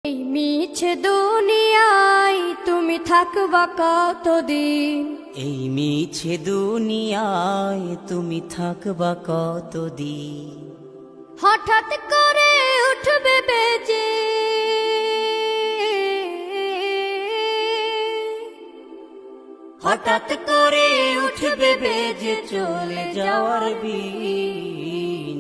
এই মিছে দুনিয়ায় তুমি থাকবা কতদিন? এই মিছে দুনিয়ায় তুমি থাকবা কতদিন? হঠাৎ করে উঠবে বেজে, হঠাৎ করে উঠবে বেজে চলে যাওয়ার বিন।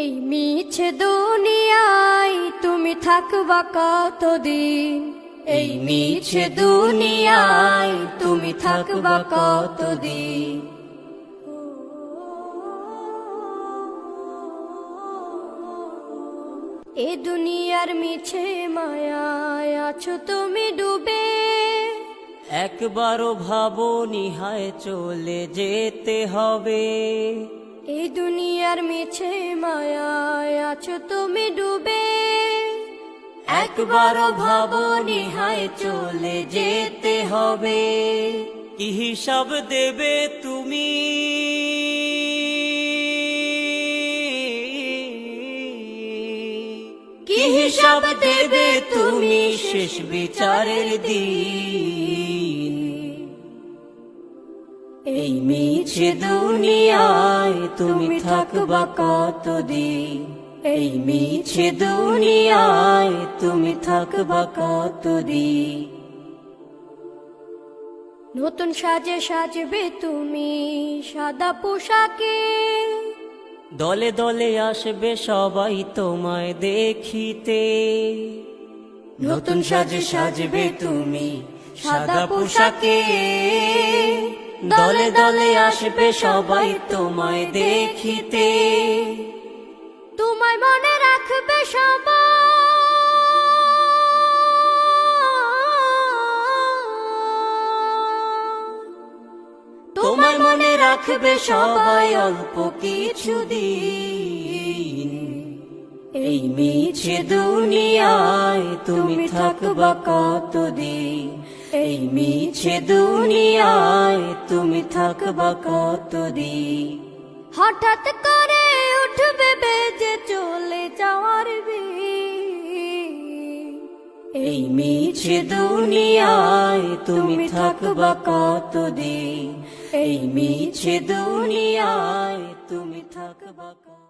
এই মিছে দুনিয়ায় তুমি থাকবা কতদিন? এই মিছে দুনিয়ায় তুমি থাকবা কতদিন? এ দুনিয়ার মিছে মায়ায় আছো তুমি ডুবে, একবারও ভাবনি হায় চলে যেতে হবে। এই দুনিয়ার মিছে মায়ায় আছো তুমি ডুবে, একবারও ভাবনি হায় চলে যেতে হবে। কি হিসাব দেবে তুমি? কি হিসাব দেবে তুমি শেষ বিচারের দিন? এই মিছে দুনিয়ায় তুমি থাকবা কতদিন? এই মিছে দুনিয়ায় তুমি থাকবা কতদিন? নতুন সাজে সাজবে তুমি সাদা পোশাকে, দলে দলে আসবে সবাই তোমায় দেখিতে। নতুন সাজে সাজবে তুমি সাদা পোশাকে, দলে দলে আসবে সবাই তোমায় দেখিতে। তোমায় মনে রাখবে সবাই, তোমায় মনে রাখবে সবাই অল্প কিছুদিন। এই মিছে দুনিয়ায় তুমি থাকবা কতদিন? এই মিছে দুনিয়ায় তুমি থাকবা কতদিন? হঠাৎ করে উঠবে বেজে চলে যাওয়ার বিন। এই মিছে দুনিয়ায় তুমি থাকবা কতদিন? এই মিছে দুনিয়ায় তুমি থাকবা কতদিন?